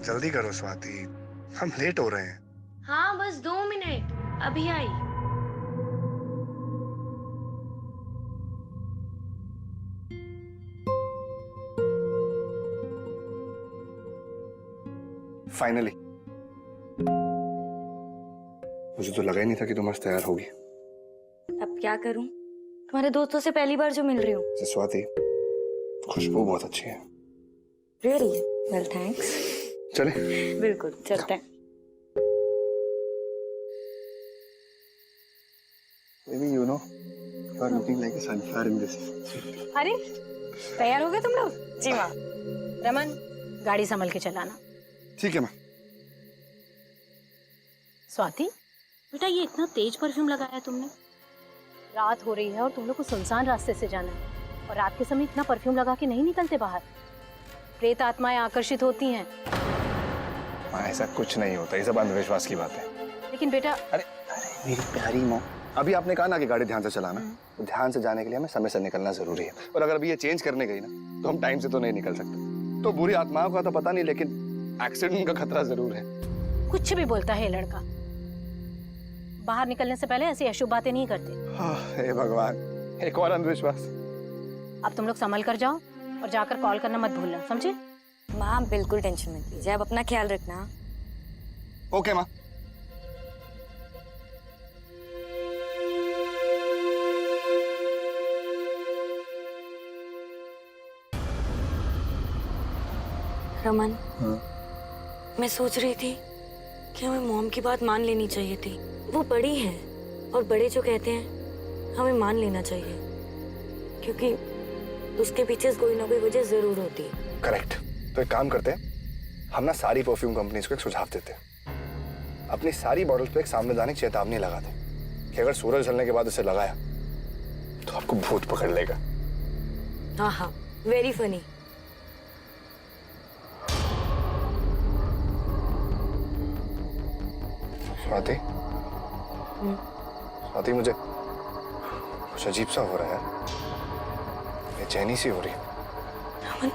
जल्दी करो स्वाति, हम लेट हो रहे हैं। हाँ बस 2 मिनट, अभी आई। फाइनली। मुझे तो लगा ही नहीं था कि तुम आज तैयार होगी। अब क्या करूं, तुम्हारे दोस्तों से पहली बार जो मिल रही हूँ। स्वाति, खुशबू बहुत अच्छी है। रियली? Well thanks. चले? बिल्कुल चलते हैं। Maybe you know, you are looking like a sunflower in this. अरे तैयार हो गए तुम लोग? जी माँ। रमन, गाड़ी संभल के चलाना। ठीक है माँ। स्वाति, बेटा ये इतना तेज परफ्यूम लगाया तुमने? रात हो रही है और तुम लोग को सुनसान रास्ते से जाना है, और रात के समय इतना परफ्यूम लगा के नहीं निकलते बाहर। प्रेत आत्माएं आकर्षित होती हैं। माँ ऐसा कुछ नहीं होता, ये सब अंधविश्वास की बात है। लेकिन बेटा अरे मेरी प्यारी माँ, अभी आपने कहा ना कि गाड़ी ध्यान से चलाना, तो ध्यान से जाने के लिए हमें समय से निकलना जरूरी है। और अगर अभी ये चेंज करने गई ना, तो हम टाइम से तो नहीं निकल सकते। तो बुरी आत्माओं का तो पता नहीं, लेकिन एक्सीडेंट का खतरा जरूर है। कुछ भी बोलता है लड़का। बाहर निकलने से पहले ऐसी अशुभ बातें नहीं करते। हे भगवान, एक और अंधविश्वास। अब तुम लोग संभल कर जाओ और जाकर कॉल करना मत भूलना, समझे? माँ बिल्कुल टेंशन मत लीजिए, आप अपना ख्याल रखना। ओके माँ। रमन, मैं सोच रही थी कि हमें मॉम की बात मान लेनी चाहिए थी। वो बड़ी है और बड़े जो कहते हैं हमें मान लेना चाहिए, क्योंकि उसके पीछे कोई ना कोई वजह जरूर होती है। करेक्ट। तो एक काम करते हैं, हम ना सारी परफ्यूम कंपनीज को एक सुझाव देते हैं। अपनी सारी बॉटल्स पे एक सावधानी चेतावनी लगा दें कि अगर सूरज ढलने के बाद इसे लगाया तो आपको भूत पकड़ लेगा। हाँ हाँ, वेरी फनी। स्वाति, स्वाति मुझे कुछ अजीब सा हो रहा है यार, बेचैनी सी हो रही है। रमन,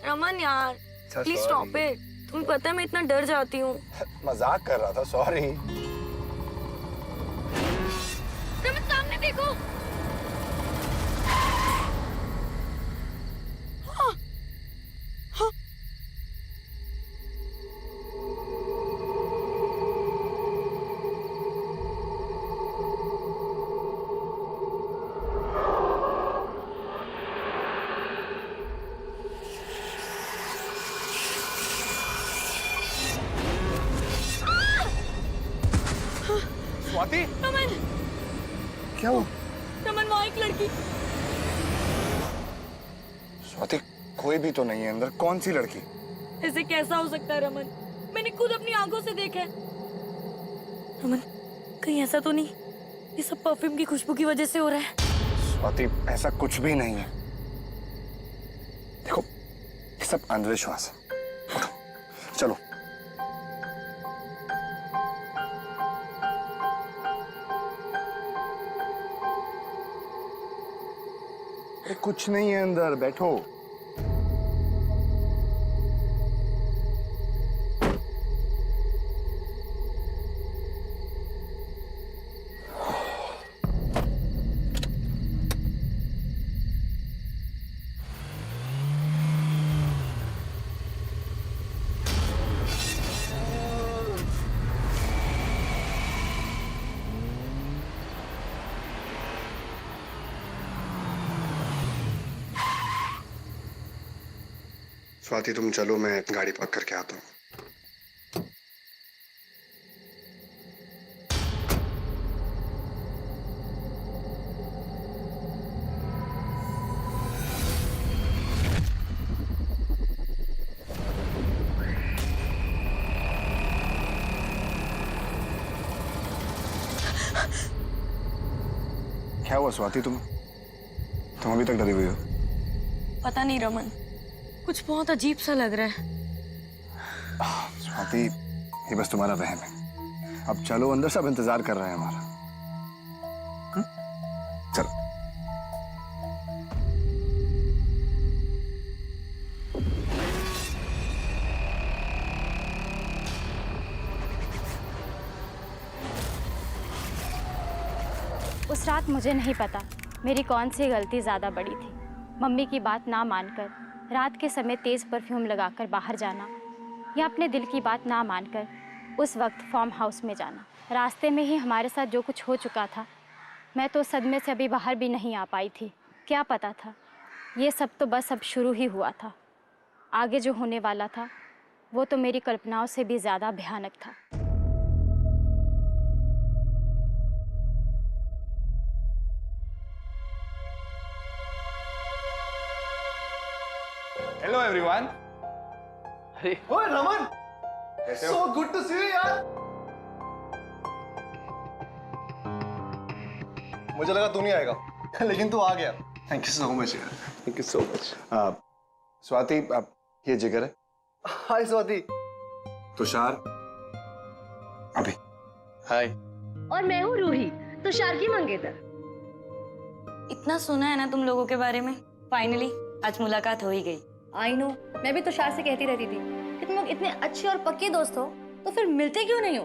रमन यार प्लीज स्टॉप इट। तुम्हें पता है मैं इतना डर जाती हूँ। मजाक कर रहा था, सॉरी। रमन सामने देखो। स्वाति, रमन, क्या हुआ? रमन वहाँ एक लड़की। स्वाति, कोई भी तो नहीं है अंदर। कौन सी लड़की? ऐसे कैसा हो सकता है रमन? मैंने खुद अपनी आंखों से देखा है। रमन, कहीं ऐसा तो नहीं ये सब परफ्यूम की खुशबू की वजह से हो रहा है? स्वाति, ऐसा कुछ भी नहीं है। देखो, ये सब अंधविश्वास है। उठो, चलो। अरे कुछ नहीं है अंदर, बैठो। स्वाति तुम चलो, मैं गाड़ी पार्क करके आता हूँ। क्या हुआ स्वाति, तुम अभी तक डरी हुई हो? पता नहीं रमन, कुछ बहुत अजीब सा लग रहा है। स्वाति, ये बस तुम्हारा वहम है। अब चलो अंदर, सब इंतजार कर रहे हैं हमारा। उस रात मुझे नहीं पता मेरी कौन सी गलती ज़्यादा बड़ी थी। मम्मी की बात ना मानकर रात के समय तेज़ परफ्यूम लगाकर बाहर जाना, या अपने दिल की बात ना मानकर उस वक्त फार्म हाउस में जाना। रास्ते में ही हमारे साथ जो कुछ हो चुका था, मैं तो सदमे से अभी बाहर भी नहीं आ पाई थी। क्या पता था, ये सब तो बस अब शुरू ही हुआ था। आगे जो होने वाला था वो तो मेरी कल्पनाओं से भी ज़्यादा भयानक था। Hello everyone. अरे ओए रमन, कैसे हो? so good to see you यार। मुझे लगा तू नहीं आएगा, लेकिन तू आ गया। थैंक यू सो मच यार। Thank you so much. Swati, आप ये जिगर है। हाय स्वाति। तुषार, अभी। हाय। और मैं हूँ रूही, तुषार की मंगेतर। इतना सुना है ना तुम लोगों के बारे में, फाइनली आज मुलाकात हो ही गई। आई नो, मैं भी तुषार से कहती रहती थी कि तुम लोग इतने अच्छे और पक्के दोस्त हो तो फिर मिलते क्यों नहीं हो।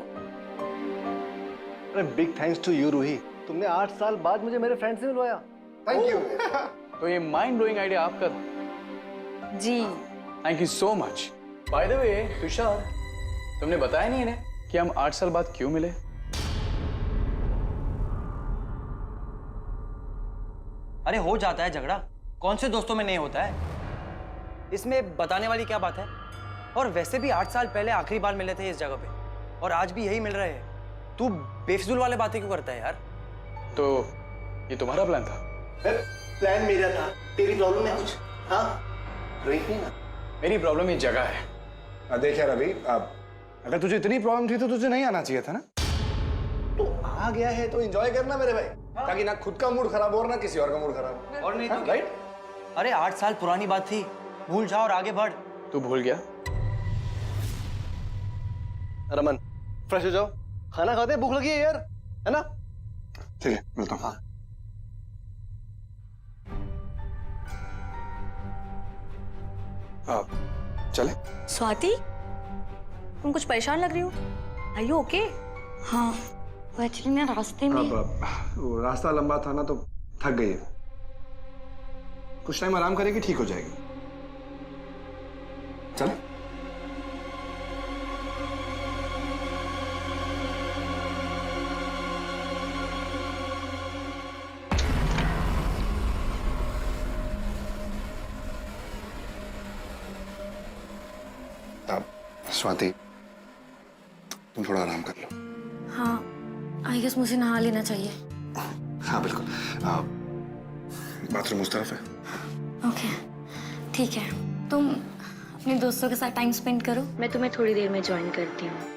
अरे big thanks to you Roohi, तुमने 8 साल बाद मुझे मेरे फ्रेंड से मिलवाया। Thank you. तो ये माइंड ब्लोइंग आइडिया आपका था। जी thank you so much. By the way Tushar, तुमने बताया नहीं इन्हें कि हम 8 साल बाद क्यों मिले? अरे हो जाता है झगड़ा, कौन से दोस्तों में नहीं होता है। इसमें बताने वाली क्या बात है। और वैसे भी 8 साल पहले आखिरी बार मिले थे इस जगह पे, और आज भी यही मिल रहे हैं। तू बेफिजूल वाले बातें क्यों करता है यार? तो ये तुम्हारा प्लान था? प्लान मेरा था, तेरी प्रॉब्लम है कुछ? हाँ नहीं ना, मेरी प्रॉब्लम ये जगह है। देख यार अभी, अगर तुझे इतनी प्रॉब्लम थी तो तुझे नहीं आना चाहिए था ना। तो आ गया है तो एंजॉय करना मेरे भाई, ताकि ना खुद का मूड खराब हो और ना किसी और का मूड खराब हो। और नहीं तो राइट। अरे 8 साल पुरानी बात थी, भूल जा और आगे बढ़। तू भूल गया? रमन फ्रेश हो जाओ, खाना खाते हैं, भूख लगी है यार, है ना? ठीक है, मिलता हूँ। चले। स्वाति, तुम कुछ परेशान लग रही हो। Are you okay? हाँ, वो एक्चुअली ना रास्ते में वो रास्ता लंबा था ना, तो थक गई है। कुछ टाइम आराम करेगी, ठीक हो जाएगी। चले। स्वाति, तुम थोड़ा आराम कर लो। हाँ, आई गेस मुझे नहा लेना चाहिए। हाँ बिल्कुल। बाथरूम उस तरफ है। ओके, ठीक है। तुम अपने दोस्तों के साथ टाइम स्पेंड करो, मैं तुम्हें थोड़ी देर में ज्वाइन करती हूँ।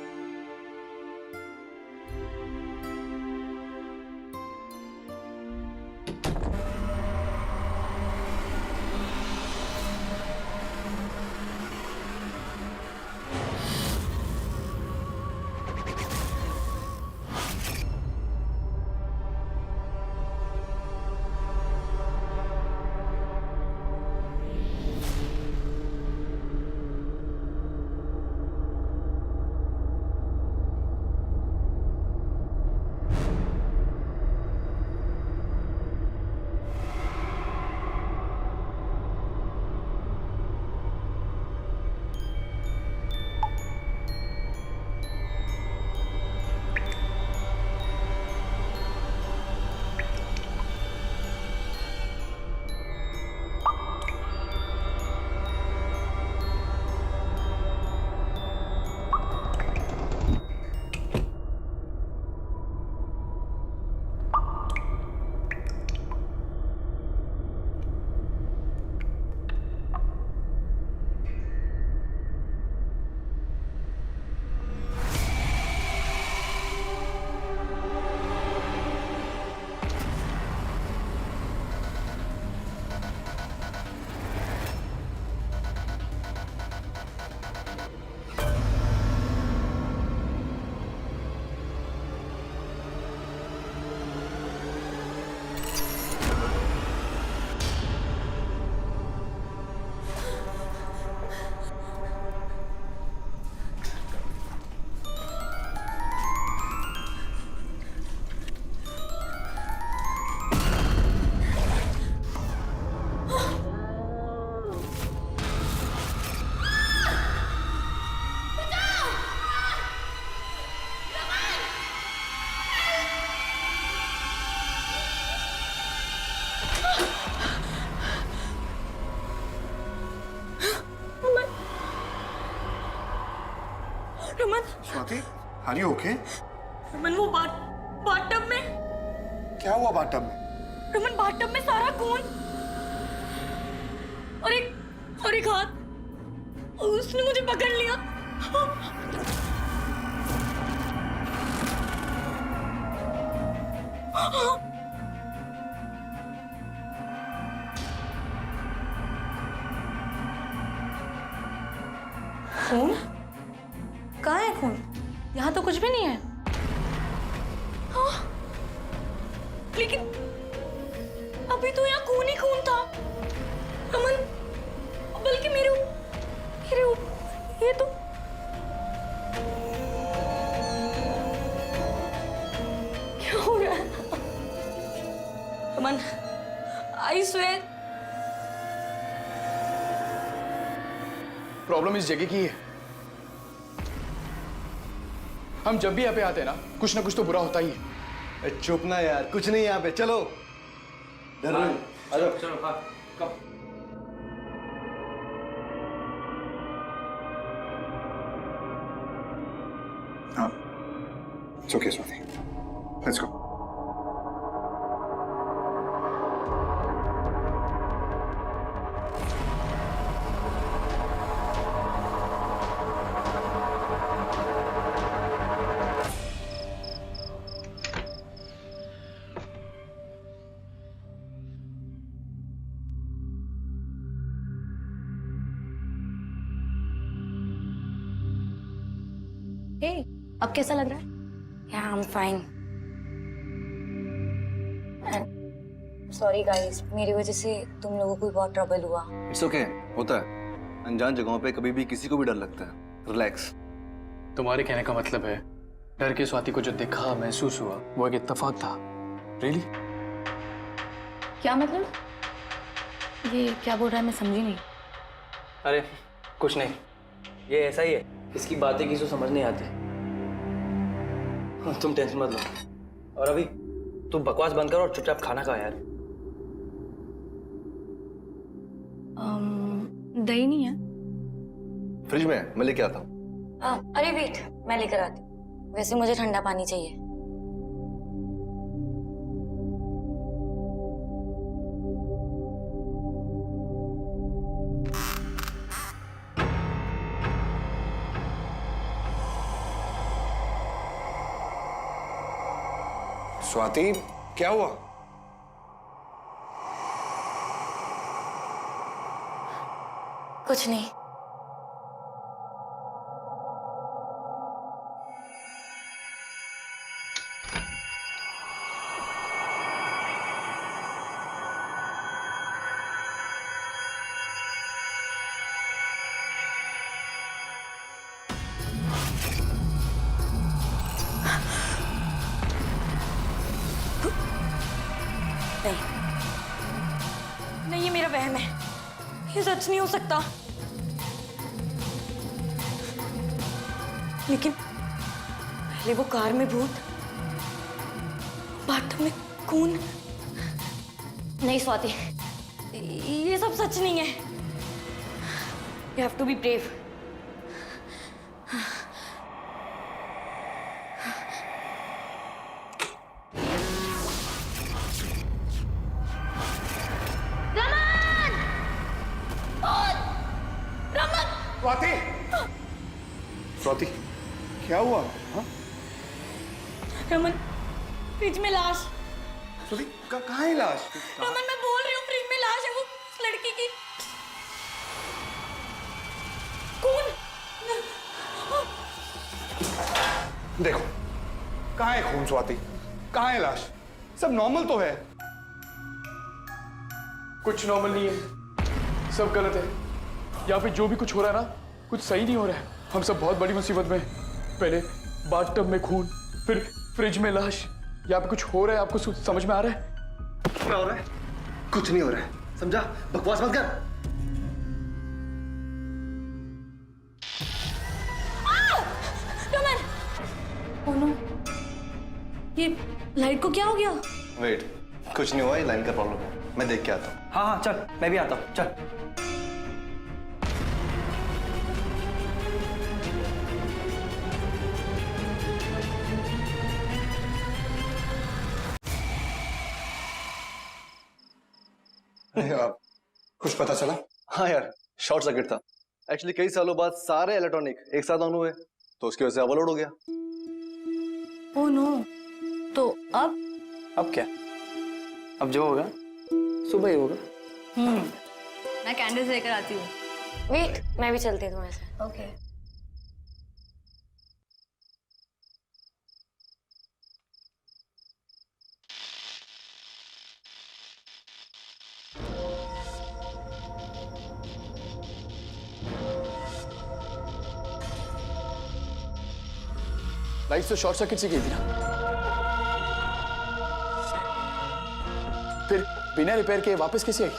Raman, Swati, are you okay? Raman वो बाथटब में। क्या हुआ बाथटब में? रमन बाथटब में सारा खून और एक हाथ, उसने मुझे पकड़ लिया। खून? कहाँ है खून? यहाँ तो कुछ भी नहीं है। लेकिन अभी तो यहाँ खून ही खून था रमन, बल्कि मेरे ये तो क्या हो रहा है रमन? आई स्वेयर प्रॉब्लम इस जगह की है। हम जब भी यहाँ पे आते हैं ना कुछ तो बुरा होता ही है। चुप ना यार, कुछ नहीं यहाँ पे, चलो। चलो हाँ कम। हाँ, it's okay, Swati. Let's go. अब कैसा लग रहा है? Yeah, I'm fine. Sorry guys, मेरी वजह से तुम लोगों को बहुत ट्रबल हुआ। इट्स ओके, होता है। अनजान जगहों पे कभी भी किसी को भी डर लगता है। रिलैक्स। तुम्हारे कहने का मतलब है डर के स्वाति को जो देखा महसूस हुआ वो एक इत्तेफाक था। रियली? क्या मतलब? ये क्या बोल रहा है, मैं समझी नहीं। अरे कुछ नहीं, ये ऐसा ही है, इसकी बातें किसी को समझ नहीं आती। तुम टेंशन मत लो। और अभी तुम बकवास बंद करो और चुपचाप खाना खा यार। दही नहीं है? फ्रिज में है, मैं लेके आता हूँ। अरे वेट, मैं लेकर आती हूँ। वैसे मुझे ठंडा पानी चाहिए। स्वाति, क्या हुआ? कुछ नहीं। नहीं, ये मेरा वहम है, ये सच नहीं हो सकता। लेकिन पहले वो कार में भूत, बाथटब में खून। नहीं स्वाति, ये सब सच नहीं है। You have to be brave. Swati, Swati, क्या हुआ? हाँ? रमन, फ्रिज में लाश। स्वाति, कहाँ है लाश? रमन, मैं बोल रही हूँ, फ्रिज में लाश है वो उस लड़की की। कौन? देखो, कहाँ है खून स्वाति? कहाँ है लाश? सब नॉर्मल तो है। कुछ नॉर्मल नहीं है, सब गलत है। यहाँ पे जो भी कुछ हो रहा है ना, कुछ सही नहीं हो रहा है। हम सब बहुत बड़ी मुसीबत में हैं। पहले बाथटब में खून, फिर फ्रिज में लाश। यहाँ पे कुछ हो रहा है, आपको समझ में आ रहा है? क्या हो रहा है? कुछ नहीं हो रहा है, समझा? बकवास मत कर। रमन! ओह नो, ये लाइट को क्या हो गया? वेट, कुछ नहीं हुआ, ये लाइन का प्रॉब्लम है। मैं देख के आता हूँ। हाँ हाँ चल, मैं भी आता हूँ, चल। कुछ पता चला? हाँ यार, शॉर्ट सर्किट था। एक्चुअली कई सालों बाद सारे इलेक्ट्रॉनिक एक साथ ऑन हुए, तो उसकी वजह से ओवरलोड हो गया। Oh no. तो अब क्या? अब जो होगा सुबह ही होगा। मैं कैंडल्स लेकर आती हूँ। वेट, मैं भी चलती हूँ तुम्हारे साथ। ओके। लाइट तो शॉर्ट सर्किट से गई थी ना, फिर बिना रिपेयर के वापस कैसे आई?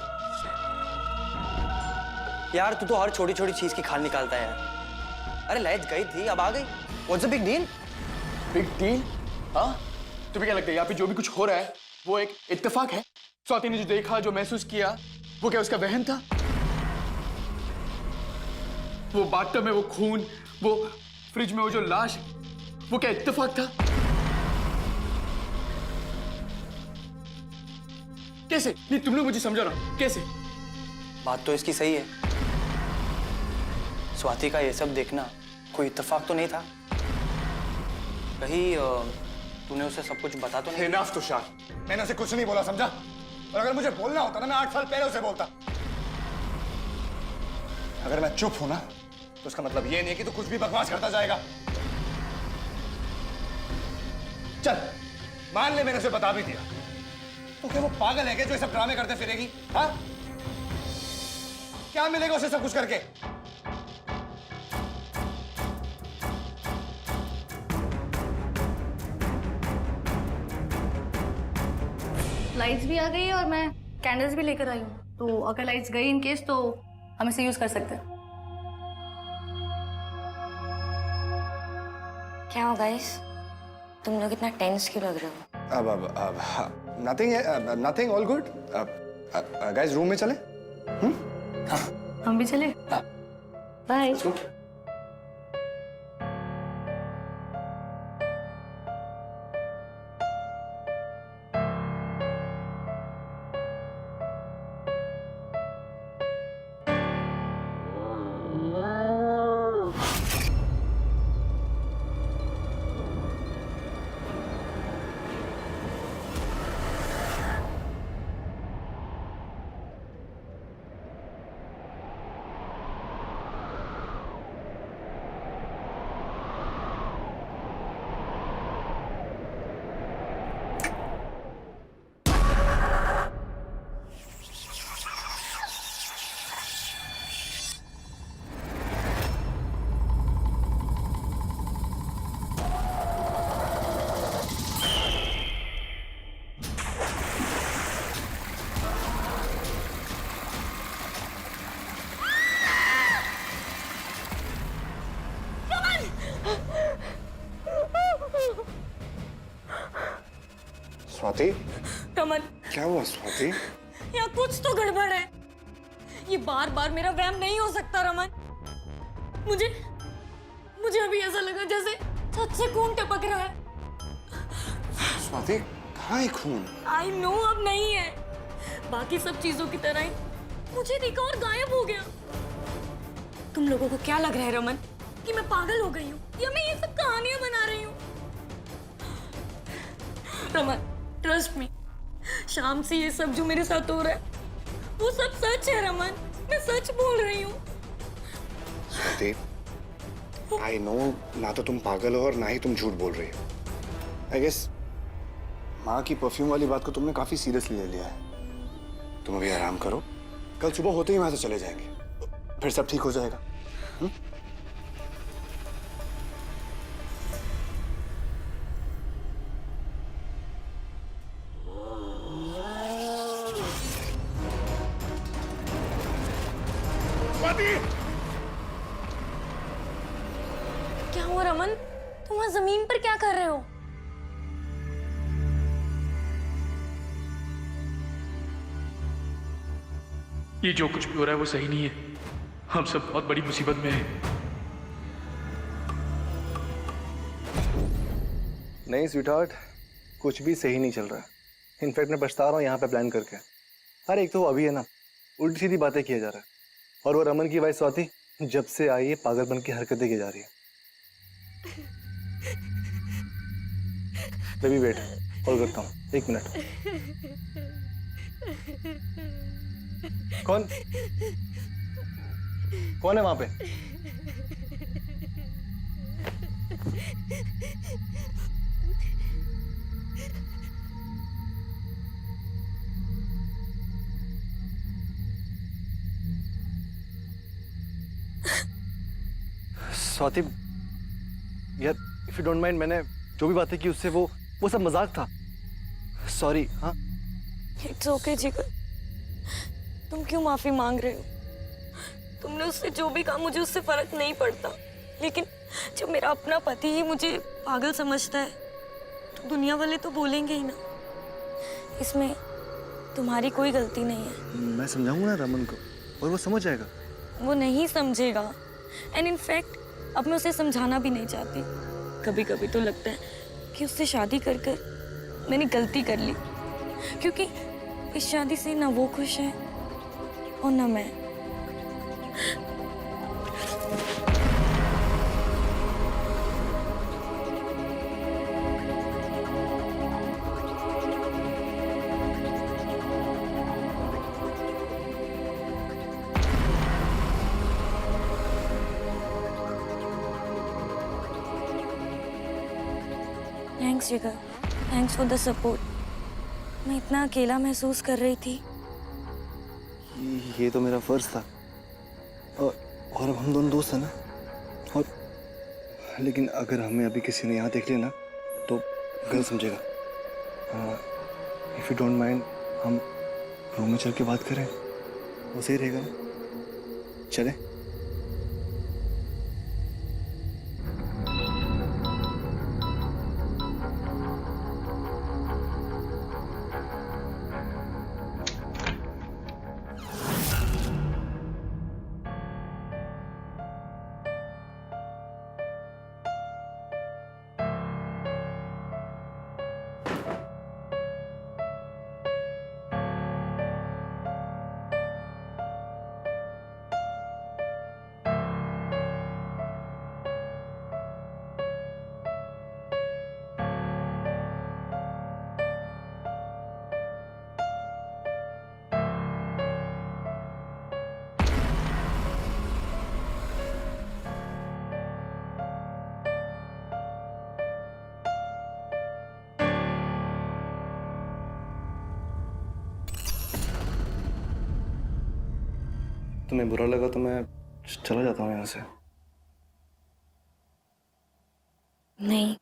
यार तू तो हर छोटी छोटी चीज की खाल निकालता है यार। अरे लाइट गई थी, अब आ गई। What's the big deal? Big deal? हाँ, तुम्हें क्या लगता है यहाँ पे जो भी कुछ हो रहा है वो एक इत्तेफाक है? स्वाति ने जो देखा, जो महसूस किया, वो क्या उसका वहम था? वो बाथटब में वो खून, वो फ्रिज में वो जो लाश, वो क्या इत्तेफाक था? कैसे? नहीं, तुम लोग मुझे समझो ना, कैसे? बात तो इसकी सही है। स्वाति का ये सब देखना कोई इत्तेफाक तो नहीं था। कहीं तूने उसे सब कुछ बता तो नहीं? इनफ तुषार, मैंने उसे कुछ नहीं बोला, समझा? और अगर मुझे बोलना होता ना, मैं 8 साल पहले उसे बोलता। अगर मैं चुप हूं ना, तो उसका मतलब ये नहीं है कि तू कुछ भी बकवास करता जाएगा। चल, मान ले मैंने उसे बता भी दिया, तो क्या वो पागल है क्या जो ये सब ड्रामे करते फिरेगी? हाँ? क्या मिलेगा उसे सब कुछ करके? लाइट्स भी आ गई है और मैं कैंडल्स भी लेकर आई हूँ, तो अगर लाइट्स गई इन केस तो हम इसे यूज कर सकते हैं। क्या हो गाइस, तुम लोग इतना टेंस क्यों लग रहे हो? अब nothing, all good. Guys room में चले? हम भी चले? बाय। स्वाति, रमन, क्या हुआ स्वाति? यहाँ कुछ तो गड़बड़ है। ये बार बार मेरा वहम नहीं हो सकता रमन। मुझे अभी ऐसा लगा जैसे छत से खून टपक रहा है। स्वाति, कहाँ है खून? आई नो अब नहीं है, बाकी सब चीजों की तरह ही मुझे दिखा और गायब हो गया। तुम लोगों को क्या लग रहा है रमन, कि मैं पागल हो गई हूँ या मैं ये सब कहानियां बना रही हूँ? रमन ट्रस्ट मी, शाम से ये सब जो मेरे साथ हो रहा है वो सब सच है रमन, मैं सच बोल रही हूँ। स्वाति, आई नो ना तो तुम पागल हो और ना ही तुम झूठ बोल रही हो। आई गेस माँ की परफ्यूम वाली बात को तुमने काफी सीरियसली ले लिया है। तुम अभी आराम करो, कल सुबह होते ही वहां से चले जाएंगे, फिर सब ठीक हो जाएगा। क्या हुआ रमन, तुम वहां जमीन पर क्या कर रहे हो? ये जो कुछ भी हो रहा है वो सही नहीं है। हम सब बहुत बड़ी मुसीबत में हैं। नहीं स्वीटहार्ट, कुछ भी सही नहीं चल रहा है। इनफैक्ट मैं पछता रहा हूँ यहाँ पे प्लान करके। अरे एक तो वो अभी है ना, उल्टी सीधी बातें किया जा रहा है, और वो रमन की वाइफ स्वाति जब से आई है पागलपन की हरकतें की जा रही है। बेबी वेट, कॉल करता हूँ, 1 मिनट। कौन कौन है वहां पे? स्वाति यार, इफ यू डोंट माइंड, मैंने जो भी बातें की उससे वो सब मजाक था। सॉरी। हाँ इट्स ओके जिगर, तुम क्यों माफी मांग रहे हो? तुमने उससे जो भी कहा मुझे उससे फर्क नहीं पड़ता, लेकिन जब मेरा अपना पति ही मुझे पागल समझता है तो दुनिया वाले तो बोलेंगे ही ना। इसमें तुम्हारी कोई गलती नहीं है। मैं समझाऊंगा ना रमन को, और वो समझ जाएगा। वो नहीं समझेगा, एंड इनफैक्ट अब मैं उसे समझाना भी नहीं चाहती। कभी कभी तो लगता है कि उससे शादी कर कर मैंने गलती कर ली, क्योंकि इस शादी से ना वो खुश है और ना मैं। थैंक्स जिगर, थैंक्स फॉर द सपोर्ट। मैं इतना अकेला महसूस कर रही थी। ये तो मेरा फर्ज था, और अब हम दोनों दोस्त हैं ना। और लेकिन अगर हमें अभी किसी ने यहाँ देख लिया ना तो गलत समझेगा। इफ यू डोंट माइंड, हम रूम में चल के बात करें, वो सही रहेगा ना? चले? तुम्हें बुरा लगा तो मैं चला जाता हूँ यहाँ से। नहीं,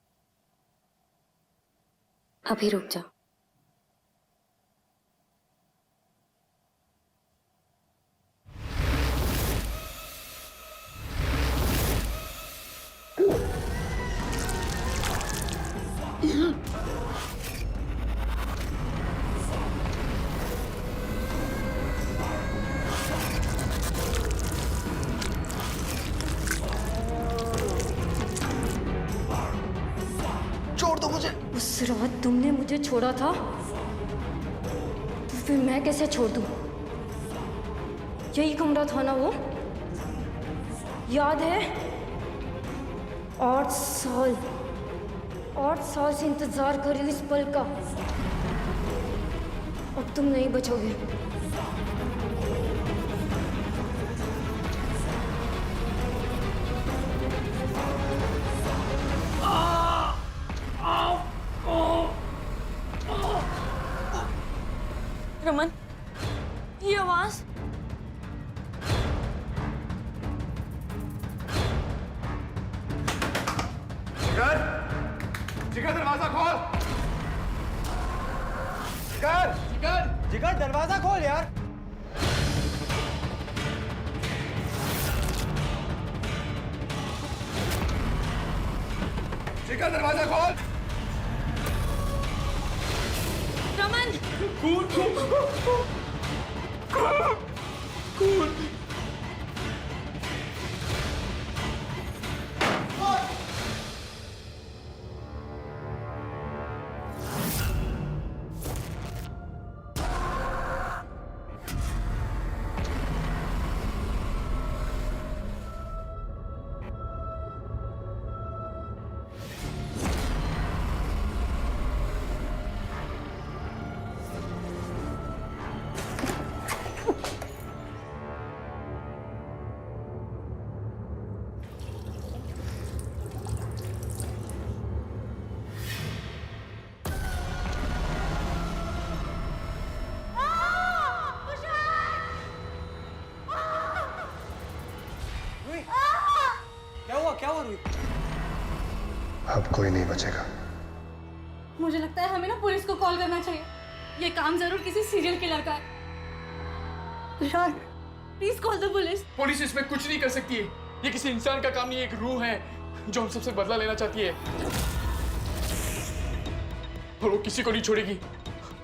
अभी रुक जा। उस रात तुमने मुझे छोड़ा था तो फिर मैं कैसे छोड़ दूं? यही कमरा था ना वो, याद है? 8 साल से इंतजार कर रही हूं इस पल का। अब तुम नहीं बचोगे। रमन, ये आवाज? जिगर, जिगर दरवाजा खोल। जिगर, जिगर, जिगर दरवाजा खोल यार। जिगर दरवाजा खोल। रमन, अब कोई नहीं बचेगा। मुझे लगता है हमें ना पुलिस को कॉल करना चाहिए। ये काम जरूर किसी सीरियल किलर का है। Tushar, please call the police. Police इसमें कुछ नहीं कर सकती है। ये किसी इंसान का काम नहीं है, एक रूह है जो हम सबसे बदला लेना चाहती है और वो किसी को नहीं छोड़ेगी।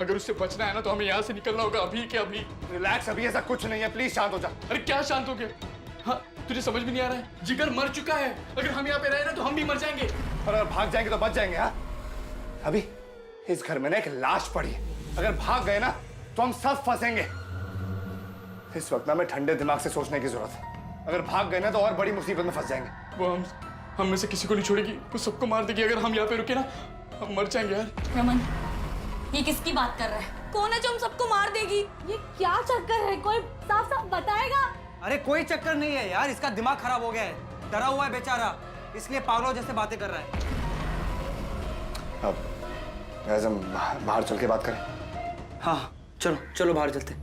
अगर उससे बचना है ना तो हमें यहाँ से निकलना होगा अभी के अभी। रिलैक्स, अभी ऐसा कुछ नहीं है, प्लीज शांत हो जा। अरे क्या शांत हो गया? हाँ, तुझे समझ में नहीं आ रहा है? जिगर मर चुका है। अगर हम यहाँ पे रहे ना तो हम भी मर जाएंगे। और अगर भाग जाएंगे तो बच जाएंगे। हाँ, अभी इस घर में ना एक लाश पड़ी है। अगर भाग गए ना तो हम सब फंसेंगे। इस वक्त ना हमें ठंडे दिमाग से सोचने की जरूरत है। अगर भाग गए ना तो और बड़ी मुसीबत में फंस जाएंगे। वो हम में से किसी को नहीं छोड़ेगी, वो सबको मार देगी। अगर हम यहाँ पे रुके ना हम मर जाएंगे यार। रमन, ये किसकी बात कर रहा है? कौन है जो हम सबको मार देगी? ये क्या चक्कर है? कोई साफ साफ बताएगा? अरे कोई चक्कर नहीं है यार, इसका दिमाग खराब हो गया है, डरा हुआ है बेचारा, इसलिए पागलों जैसे बातें कर रहा है। अब गैस हम बाहर चल के बात करें। हाँ चलो चलो बाहर चलते।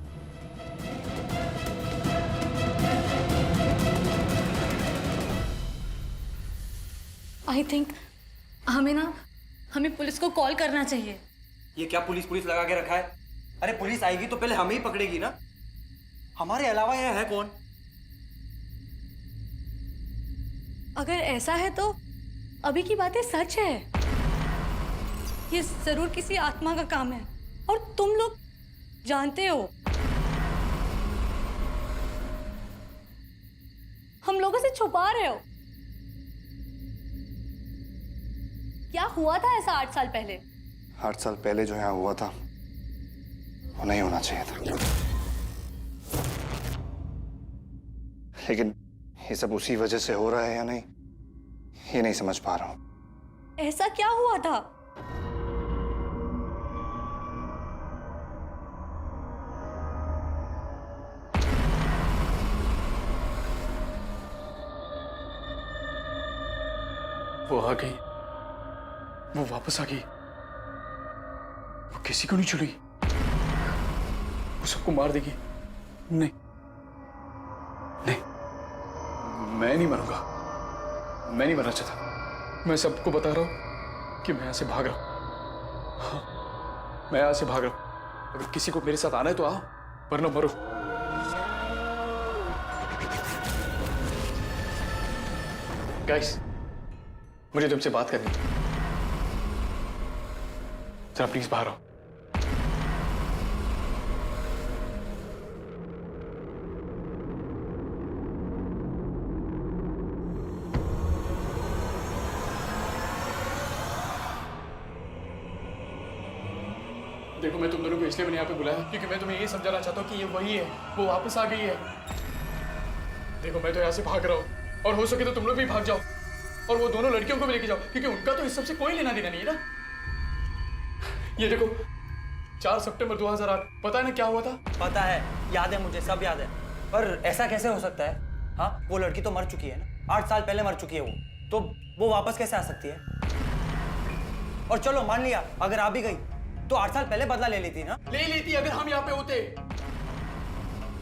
आई थिंक हमें पुलिस को कॉल करना चाहिए। ये क्या पुलिस लगा के रखा है? अरे पुलिस आएगी तो पहले हमें ही पकड़ेगी ना। हमारे अलावा यह है कौन? अगर ऐसा है तो अभी की बातें सच है। ये जरूर किसी आत्मा का काम है और तुम लोग जानते हो। हम लोगों से छुपा रहे हो। क्या हुआ था ऐसा 8 साल पहले? 8 साल पहले जो यहाँ हुआ था वो नहीं होना चाहिए था, लेकिन ये सब उसी वजह से हो रहा है या नहीं ये नहीं समझ पा रहा हूं। ऐसा क्या हुआ था? वो आ गई, वो वापस आ गई। वो किसी को नहीं छोड़ेगी, वो सबको मार देगी। नहीं नहीं, मैं नहीं मरूंगा, मैं नहीं मरना चाहता। मैं सबको बता रहा हूं कि मैं यहां से भाग रहा हूं। हाँ, मैं यहां से भाग रहा हूं। अगर किसी को मेरे साथ आना है तो आओ, वरना मरो। गाइस, मुझे तुमसे बात करनी है, जरा प्लीज बाहर आओ। देखो, मैं तुम दोनों को इसलिए मैंने यहाँ पे बुलाया क्योंकि मैं तुम्हें ये समझाना चाहता हूँ कि ये वही है, वो वापस आ गई है। देखो, मैं तो यहाँ से भाग रहा हूँ और हो सके तो तुम लोग भी भाग जाओ और वो दोनों लड़कियों को भी लेके जाओ, क्योंकि उनका तो इस सब से कोई लेना देना नहीं है ना। ये देखो, 4 सितंबर 2008, पता है ना क्या हुआ था? पता है, याद है मुझे, सब याद है। पर ऐसा कैसे हो सकता है? हाँ, वो लड़की तो मर चुकी है ना, 8 साल पहले मर चुकी है वो, तो वो वापस कैसे आ सकती है? और चलो मान लिया अगर आ भी गई तो 8 साल पहले बदला ले लेती ना। ले लेती अगर हम यहाँ पे होते।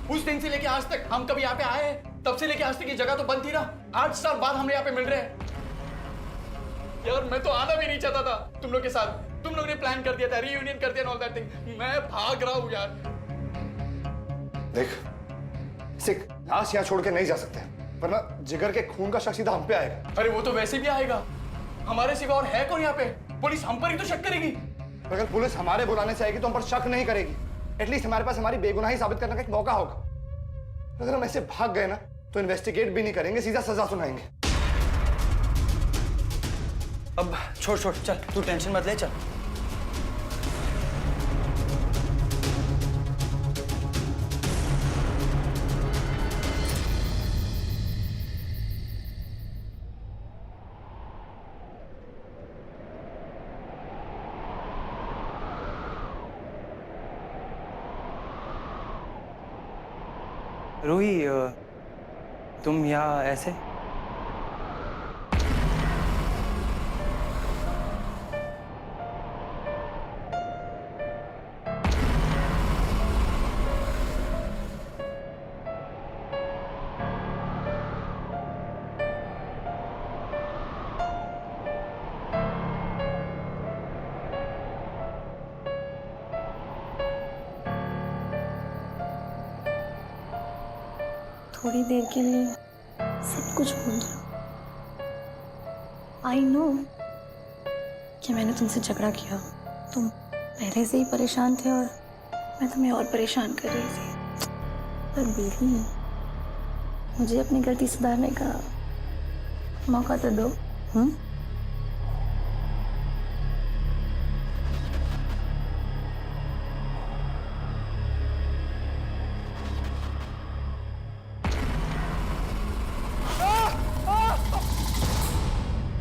उस दिन से लेके आज तक हम कभी यहाँ पे आए, तब से लेके आज तक ये जगह तो बंद थी ना। 8 साल बाद हम यहाँ पे मिल रहे हैं। यार, मैं तो आना भी नहीं चाहता था तुम लोग के साथ। तुम लोग ने प्लान कर दिया था, रीयूनियन कर दिया, ऑल दैट थिंग। मैं भाग रहा हूँ यार। देख, सिख लाश यहाँ छोड़ के नहीं जा सकते, वरना जिगर के खून का शक सीधा हम पे आएगा। अरे वो तो वैसे भी आएगा, हमारे सिवा और है कौन यहाँ पे? पुलिस हम पर ही तो शक करेगी। अगर पुलिस हमारे बुलाने से आएगी तो हम पर शक नहीं करेगी। एटलीस्ट हमारे पास हमारी बेगुनाही साबित करने का एक मौका होगा। अगर हम ऐसे भाग गए ना तो इन्वेस्टिगेट भी नहीं करेंगे, सीधा सजा सुनाएंगे। अब छोड़ चल, तू टेंशन मत ले, चल। रूही, तुम यहाँ ऐसे? थोड़ी देर के लिए सब कुछ भूल जाओ। आई नो कि मैंने तुमसे झगड़ा किया, तुम पहले से ही परेशान थे और मैं तुम्हें और परेशान कर रही थी, पर बेबी मुझे अपनी गलती सुधारने का मौका तो दो।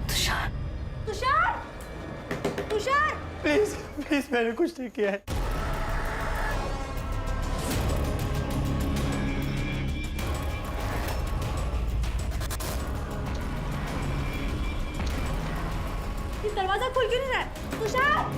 तुषार, तुषार, तुषार! प्लीज प्लीज, मैंने कुछ नहीं किया है। दरवाजा खुल क्यों नहीं रहा है? तुषार!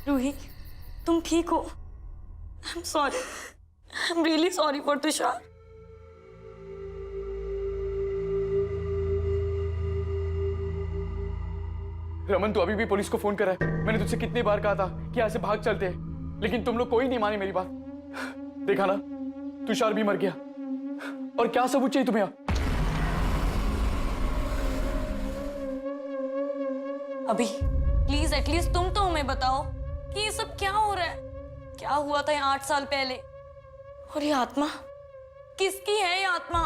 रूही, तुम ठीक हो? I am sorry, I am really sorry for Tushar. Raman, तू अभी भी पुलिस को फोन कर रहा है? मैंने तुझसे कितनी बार कहा था कि यहाँ से भाग चलते हैं, लेकिन तुम लोग कोई नहीं माने मेरी बात। देखा ना, तुषार भी मर गया। और क्या सबूत चाहिए तुम्हें? अभी प्लीज एटलीस्ट तुम तो हमें बताओ कि ये सब क्या हो रहा है, क्या हुआ था यहाँ 8 साल पहले, और ये आत्मा किसकी है? ये आत्मा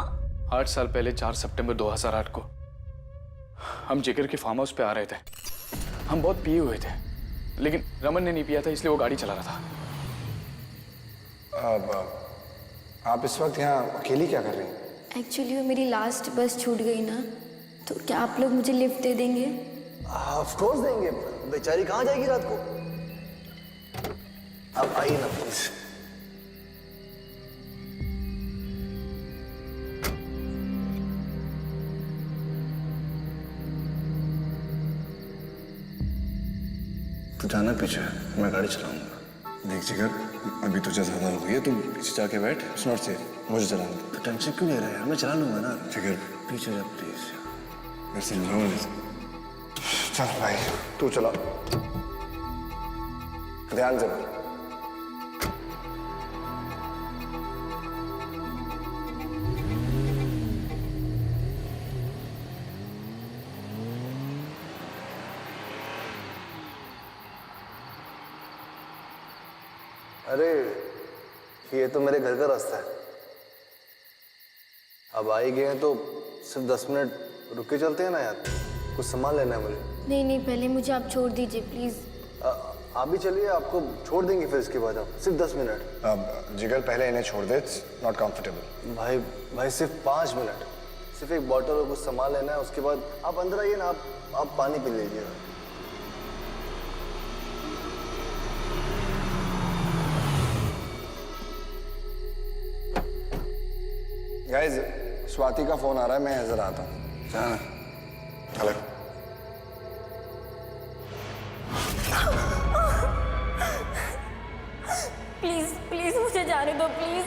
8 साल पहले 4 सितंबर 2008 को हम जिगर के फार्म हाउस पे आ रहे थे। हम बहुत पिए हुए थे, लेकिन रमन ने नहीं पिया था, इसलिए वो गाड़ी चला रहा था। अब आप इस वक्त यहाँ अकेली क्या कर रही हैं? एक्चुअली वो मेरी लास्ट बस छूट गई ना, तो क्या आप लोग मुझे लिफ्ट दे देंगे? ऑफ कोर्स देंगे, बेचारी कहाँ जाएगी रात को। अब आइए ना प्लीज। तू जाना पीछे, मैं गाड़ी चलाऊंगा। देख जिगर, अभी तुझे ज्यादा हो गई है, तू पीछे जाके बैठ। इट्स नॉट सेफ, मुझे चलाने दे। तो टेंशन क्यों ले रहा है यार, मैं चला लूंगा ना। जिगर पीछे जा प्लीज। मेरे से नहीं। चल भाई, तू चला, ध्यान से। अरे ये तो मेरे घर का रास्ता है। अब आ ही गए हैं तो सिर्फ 10 मिनट रुक के चलते हैं ना यार, कुछ सामान लेना है मुझे। नहीं नहीं, पहले मुझे आप छोड़ दीजिए प्लीज। आप भी चलिए, आपको छोड़ देंगे फिर इसके बाद। आप सिर्फ 10 मिनट। अब जिगर पहले इन्हें छोड़ दे, इट्स नॉट कंफर्टेबल। भाई सिर्फ 5 मिनट, सिर्फ एक बॉटल और कुछ सामान लेना है, उसके बाद आप अंदर आइए ना। आप पानी पी लीजिए। गाइस, स्वाति का फोन आ रहा है, मैं इधर आता हूँ। चल चलो। प्लीज प्लीज मुझे जाने दो प्लीज।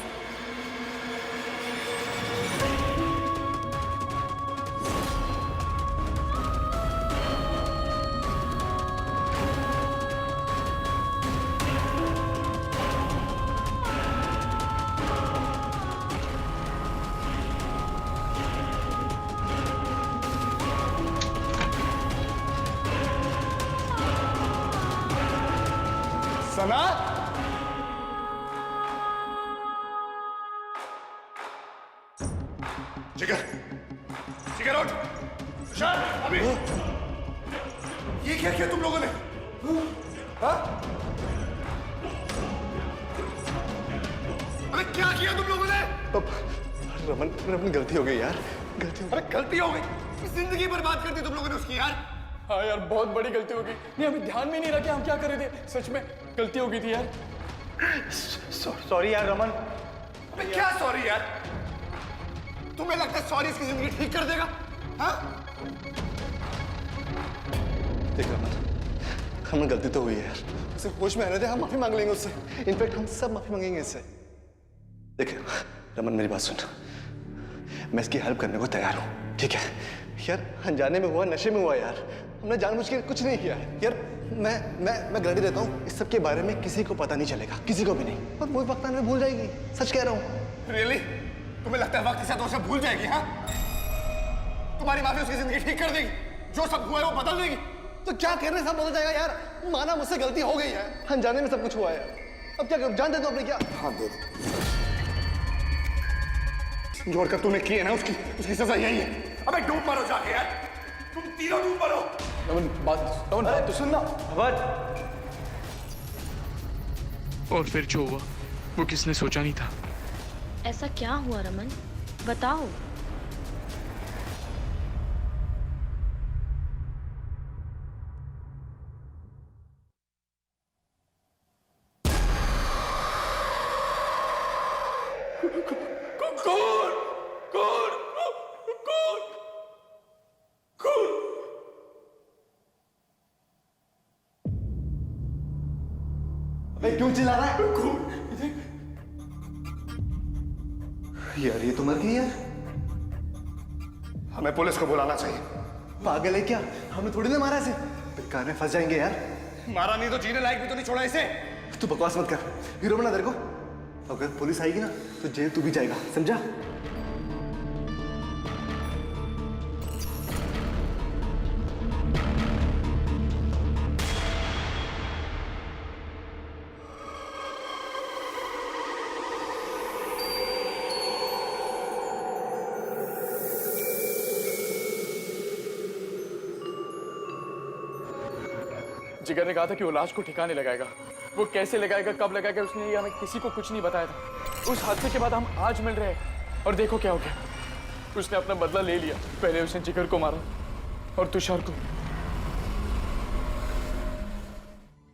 सना, जिगर, जिगर उठ। तुषार, अभी ये क्या किया तुम लोगों ने? हाँ? अरे क्या किया तुम लोगों ने? रमन गलती हो गई यार, गलती हो गई। अरे गलती हो गई, जिंदगी बर्बाद कर दी तुम लोगों ने उसकी यार। हाँ यार, बहुत बड़ी गलती हो गई। नहीं, हमें ध्यान में नहीं रहा कि हम क्या कर रहे थे। सच में गलती हो गई थी यार। सॉरी यार रमन। अबे क्या सॉरी यार? तुम्हें लगता है सॉरी इसकी जिंदगी ठीक कर देगा? हाँ? देख रमन, गलती तो हुई है यार, उसे होश में आने दे, हम माफी मांग लेंगे उससे। इनफैक्ट हम सब माफी मांगेंगे इससे। देखिए रमन, मेरी बात सुन, मैं इसकी हेल्प करने को तैयार हूँ, ठीक है? यार अनजाने में हुआ, नशे में हुआ यार, हमने जानबूझ के कुछ नहीं किया है यार। मैं गारंटी देता हूँ इस सब के बारे में किसी को पता नहीं चलेगा, किसी को भी नहीं, और वो वक्त आने में भूल जाएगी, सच कह रहा हूँ। रियली? तुम्हें लगता है वक्त के साथ वो सब भूल जाएगी? हाँ, तुम्हारी माफी उसकी जिंदगी ठीक कर देगी, जो सब हुआ है वो बदल देगी। तो क्या कह रहे हैं, सब बदल जाएगा यार। माना मुझसे गलती हो गई है, अनजाने में सब कुछ हुआ है, अब क्या करूं, जान दे दो अपने। क्या? हाँ दे दे। जो हरकत तूने की है ना, उसकी सजा यही है। अबे डूब मरो जाके यार, तुम तीनों डूब मरो। रमन बात तो सुनना। अवध, और फिर जो हुआ वो किसने सोचा नहीं था। ऐसा क्या हुआ रमन, बताओ। क्यों चिल्ला रहा है? यार ये तो मर गई यार। हमें पुलिस को बुलाना चाहिए। पागल है क्या? हमें थोड़ी ना मारा इसे, बेकार में फंस जाएंगे यार। मारा नहीं तो जीने लायक भी तो नहीं छोड़ा इसे। तू बकवास मत कर, हीरो बना तेरे को। अगर पुलिस आएगी ना तो जेल तू भी जाएगा, समझा? जिगर ने कहा था कि वो लाश को ठिकाने लगाएगा। वो कैसे लगाएगा, कब लगाएगा, उसने ये हमें किसी को कुछ नहीं बताया था। उस हादसे के बाद हम आज मिल रहे हैं और देखो क्या हो गया। उसने अपना बदला ले लिया। पहले उसने जिगर को मारा और तुषार को,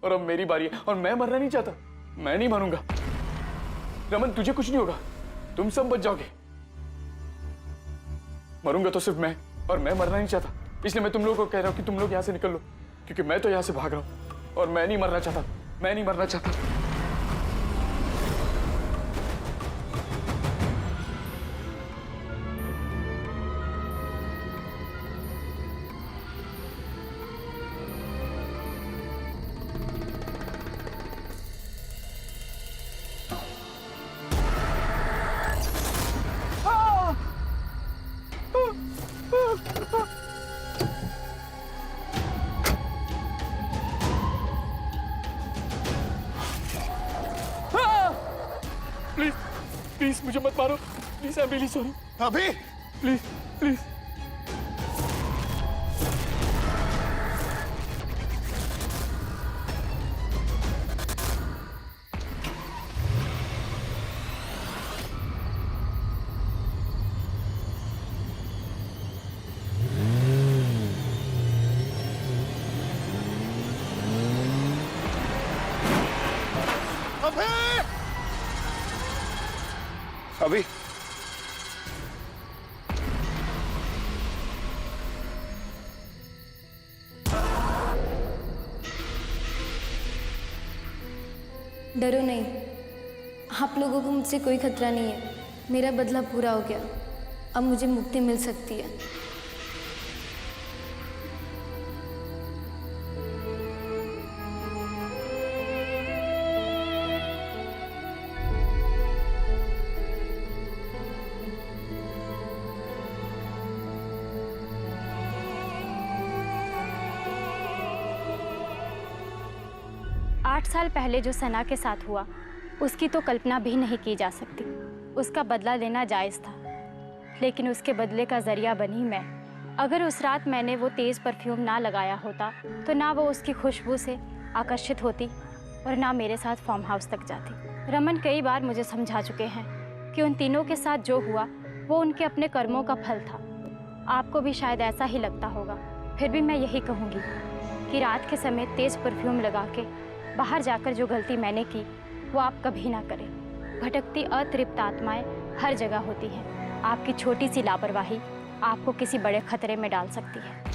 और अब मेरी बारी है और मैं मरना नहीं चाहता। मैं नहीं मरूंगा। रमन तुझे कुछ नहीं होगा, तुम सब बच जाओगे। मरूंगा तो सिर्फ मैं, और मैं मरना नहीं चाहता। इसलिए मैं तुम लोगों को कह रहा हूं कि तुम लोग यहां से निकल लो, क्योंकि मैं तो यहां से भाग रहा हूं और मैं नहीं मरना चाहता। मैं नहीं मरना चाहता। प्लीज प्लीज मुझे मत मारो। Please I am really sorry. अभी प्लीज प्लीज। अभी डरो नहीं, आप लोगों को मुझसे कोई खतरा नहीं है। मेरा बदला पूरा हो गया, अब मुझे मुक्ति मिल सकती है। आठ साल पहले जो सना के साथ हुआ उसकी तो कल्पना भी नहीं की जा सकती। उसका बदला लेना जायज़ था, लेकिन उसके बदले का जरिया बनी मैं। अगर उस रात मैंने वो तेज़ परफ्यूम ना लगाया होता तो ना वो उसकी खुशबू से आकर्षित होती और ना मेरे साथ फार्म हाउस तक जाती। रमन कई बार मुझे समझा चुके हैं कि उन तीनों के साथ जो हुआ वो उनके अपने कर्मों का फल था। आपको भी शायद ऐसा ही लगता होगा। फिर भी मैं यही कहूँगी कि रात के समय तेज़ परफ्यूम लगा के बाहर जाकर जो गलती मैंने की वो आप कभी ना करें। भटकती अतृप्त आत्माएं हर जगह होती हैं। आपकी छोटी सी लापरवाही आपको किसी बड़े खतरे में डाल सकती है।